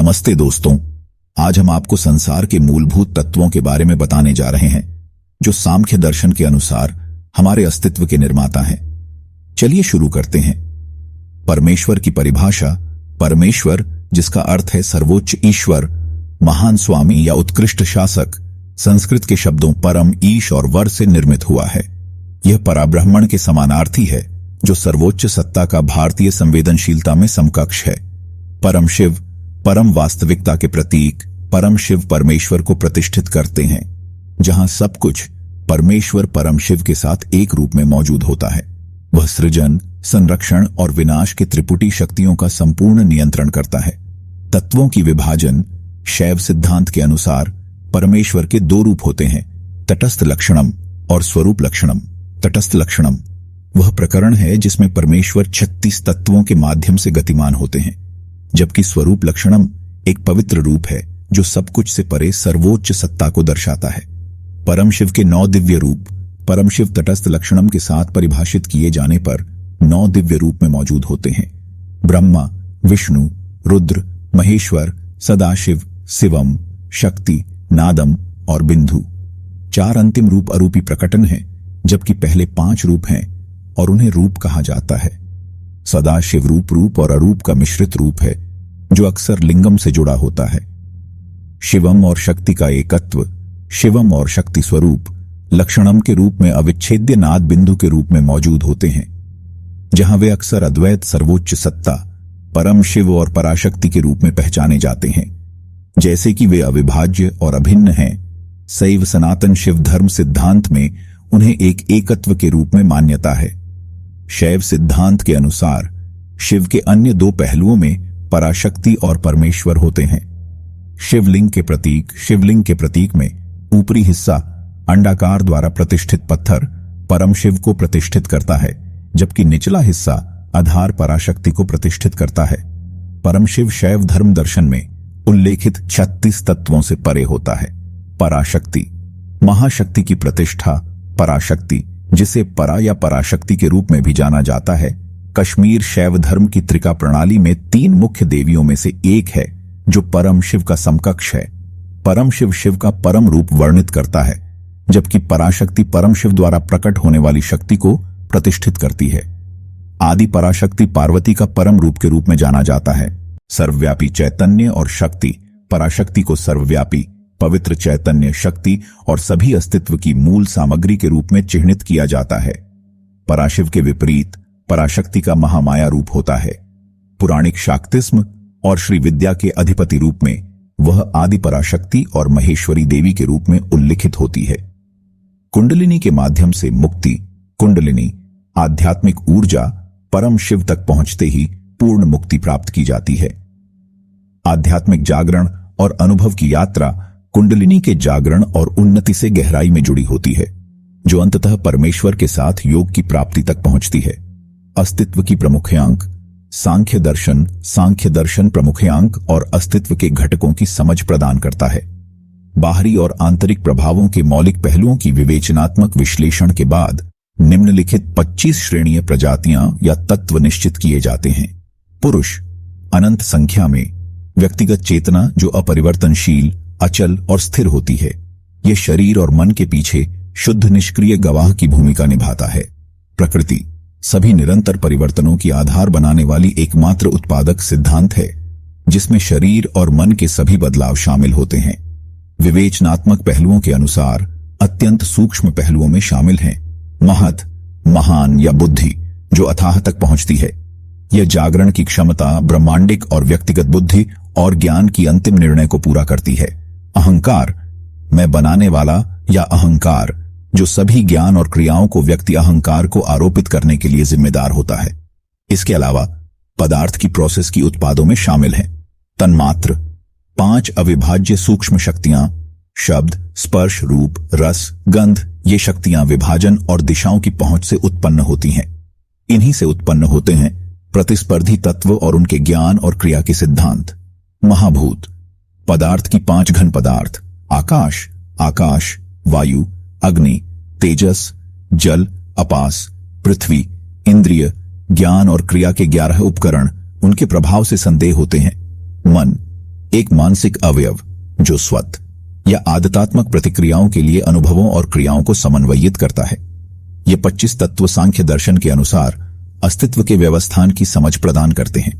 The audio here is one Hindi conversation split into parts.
नमस्ते दोस्तों, आज हम आपको संसार के मूलभूत तत्वों के बारे में बताने जा रहे हैं जो सांख्य दर्शन के अनुसार हमारे अस्तित्व के निर्माता हैं। चलिए शुरू करते हैं। परमेश्वर की परिभाषा। परमेश्वर, जिसका अर्थ है सर्वोच्च ईश्वर, महान स्वामी या उत्कृष्ट शासक, संस्कृत के शब्दों परम, ईश और वर से निर्मित हुआ है। यह पराब्रह्मण के समानार्थी है जो सर्वोच्च सत्ता का भारतीय संवेदनशीलता में समकक्ष है। परम शिव, परम वास्तविकता के प्रतीक परम शिव परमेश्वर को प्रतिष्ठित करते हैं। जहां सब कुछ परमेश्वर परम शिव के साथ एक रूप में मौजूद होता है, वह सृजन, संरक्षण और विनाश के त्रिपुटी शक्तियों का संपूर्ण नियंत्रण करता है। तत्वों की विभाजन। शैव सिद्धांत के अनुसार परमेश्वर के दो रूप होते हैं, तटस्थ लक्षणम और स्वरूप लक्षणम। तटस्थ लक्षणम वह प्रकरण है जिसमें परमेश्वर 36 तत्वों के माध्यम से गतिमान होते हैं, जबकि स्वरूप लक्षणम एक पवित्र रूप है जो सब कुछ से परे सर्वोच्च सत्ता को दर्शाता है। परम शिव के 9 दिव्य रूप। परम शिव तटस्थ लक्षणम के साथ परिभाषित किए जाने पर 9 दिव्य रूप में मौजूद होते हैं: ब्रह्मा, विष्णु, रुद्र, महेश्वर, सदाशिव, शिवम, शक्ति, नादम और बिंदु। 4 अंतिम रूप अरूपी प्रकटन हैं, जबकि पहले 5 रूप हैं और उन्हें रूप कहा जाता है। सदाशिव रूप और अरूप का मिश्रित रूप है जो अक्सर लिंगम से जुड़ा होता है। शिवम और शक्ति का एकत्व। शिवम और शक्ति स्वरूप लक्षणम के रूप में अविच्छेद्य नाद बिंदु के रूप में मौजूद होते हैं, जहां वे अक्सर अद्वैत सर्वोच्च सत्ता परम शिव और पराशक्ति के रूप में पहचाने जाते हैं। जैसे कि वे अविभाज्य और अभिन्न हैं, शैव सनातन शिव धर्म सिद्धांत में उन्हें एक एकत्व के रूप में मान्यता है। शैव सिद्धांत के अनुसार शिव के अन्य 2 पहलुओं में पराशक्ति और परमेश्वर होते हैं। शिवलिंग के प्रतीक में ऊपरी हिस्सा अंडाकार द्वारा प्रतिष्ठित पत्थर परम शिव को प्रतिष्ठित करता है, जबकि निचला हिस्सा आधार पराशक्ति को प्रतिष्ठित करता है। परम शिव शैव धर्म दर्शन में उल्लेखित 36 तत्वों से परे होता है। पराशक्ति, महाशक्ति की प्रतिष्ठा। पराशक्ति, जिसे परा या पराशक्ति के रूप में भी जाना जाता है, कश्मीर शैव धर्म की त्रिका प्रणाली में 3 मुख्य देवियों में से एक है जो परम शिव का समकक्ष है। परम शिव शिव का परम रूप वर्णित करता है, जबकि पराशक्ति परम शिव द्वारा प्रकट होने वाली शक्ति को प्रतिष्ठित करती है। आदि पराशक्ति पार्वती का परम रूप के रूप में जाना जाता है। सर्वव्यापी चैतन्य और शक्ति। पराशक्ति को सर्वव्यापी, पवित्र चैतन्य, शक्ति और सभी अस्तित्व की मूल सामग्री के रूप में चिह्नित किया जाता है। पराशिव के विपरीत पराशक्ति का महामाया रूप होता है। पुराणिक शाक्तिस्म और श्री विद्या के अधिपति रूप में वह आदि पराशक्ति और महेश्वरी देवी के रूप में उल्लिखित होती है। कुंडलिनी के माध्यम से मुक्ति। कुंडलिनी आध्यात्मिक ऊर्जा परम शिव तक पहुंचते ही पूर्ण मुक्ति प्राप्त की जाती है। आध्यात्मिक जागरण और अनुभव की यात्रा कुंडलिनी के जागरण और उन्नति से गहराई में जुड़ी होती है, जो अंततः परमेश्वर के साथ योग की प्राप्ति तक पहुंचती है। अस्तित्व की प्रमुखांक। सांख्य दर्शन प्रमुखांक और अस्तित्व के घटकों की समझ प्रदान करता है। बाहरी और आंतरिक प्रभावों के मौलिक पहलुओं की विवेचनात्मक विश्लेषण के बाद निम्नलिखित 25 श्रेणीय प्रजातियां या तत्व निश्चित किए जाते हैं। पुरुष, अनंत संख्या में। व्यक्तिगत चेतना जो अपरिवर्तनशील, अचल और स्थिर होती है। यह शरीर और मन के पीछे शुद्ध निष्क्रिय गवाह की भूमिका निभाता है। प्रकृति सभी निरंतर परिवर्तनों की आधार बनाने वाली एकमात्र उत्पादक सिद्धांत है, जिसमें शरीर और मन के सभी बदलाव शामिल होते हैं। विवेचनात्मक पहलुओं के अनुसार अत्यंत सूक्ष्म पहलुओं में शामिल हैं महत, महान या बुद्धि जो अथाह तक पहुंचती है। यह जागरण की क्षमता, ब्रह्मांडिक और व्यक्तिगत बुद्धि और ज्ञान की अंतिम निर्णय को पूरा करती है। अहंकार, मैं बनाने वाला या अहंकार, जो सभी ज्ञान और क्रियाओं को व्यक्ति अहंकार को आरोपित करने के लिए जिम्मेदार होता है। इसके अलावा पदार्थ की प्रोसेस की उत्पादों में शामिल हैं तन्मात्र, 5 अविभाज्य सूक्ष्म शक्तियां, शब्द, स्पर्श, रूप, रस, गंध। ये शक्तियां विभाजन और दिशाओं की पहुंच से उत्पन्न होती हैं। इन्हीं से उत्पन्न होते हैं प्रतिस्पर्धी तत्व और उनके ज्ञान और क्रिया के सिद्धांत। महाभूत, पदार्थ की 5 घन पदार्थ: आकाश, वायु, अग्नि, तेजस, जल, अपास, पृथ्वी, इंद्रिय, ज्ञान और क्रिया के 11 उपकरण। उनके प्रभाव से संदेह होते हैं। मन, एक मानसिक अवयव जो स्वत या आदतात्मक प्रतिक्रियाओं के लिए अनुभवों और क्रियाओं को समन्वयित करता है। ये 25 तत्व सांख्य दर्शन के अनुसार अस्तित्व के व्यवस्थान की समझ प्रदान करते हैं।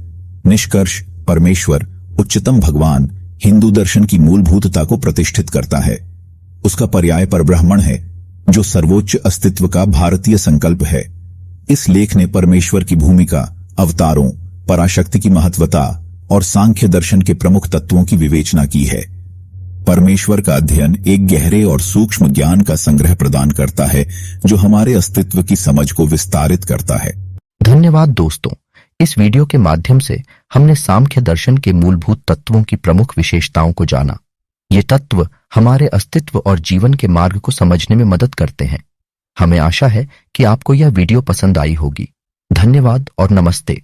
निष्कर्ष, परमेश्वर, उच्चतम भगवान हिंदू दर्शन की मूलभूतता को प्रतिष्ठित करता है। उसका पर्याय परब्रह्मण है, जो सर्वोच्च अस्तित्व का भारतीय संकल्प है। इस लेख ने परमेश्वर की भूमिका, अवतारों, पराशक्ति की महत्वता और सांख्य दर्शन के प्रमुख तत्वों की विवेचना की है। परमेश्वर का अध्ययन एक गहरे और सूक्ष्म ज्ञान का संग्रह प्रदान करता है, जो हमारे अस्तित्व की समझ को विस्तारित करता है। धन्यवाद दोस्तों, इस वीडियो के माध्यम से हमने सांख्य दर्शन के मूलभूत तत्वों की प्रमुख विशेषताओं को जाना। ये तत्व हमारे अस्तित्व और जीवन के मार्ग को समझने में मदद करते हैं। हमें आशा है कि आपको यह वीडियो पसंद आई होगी। धन्यवाद और नमस्ते।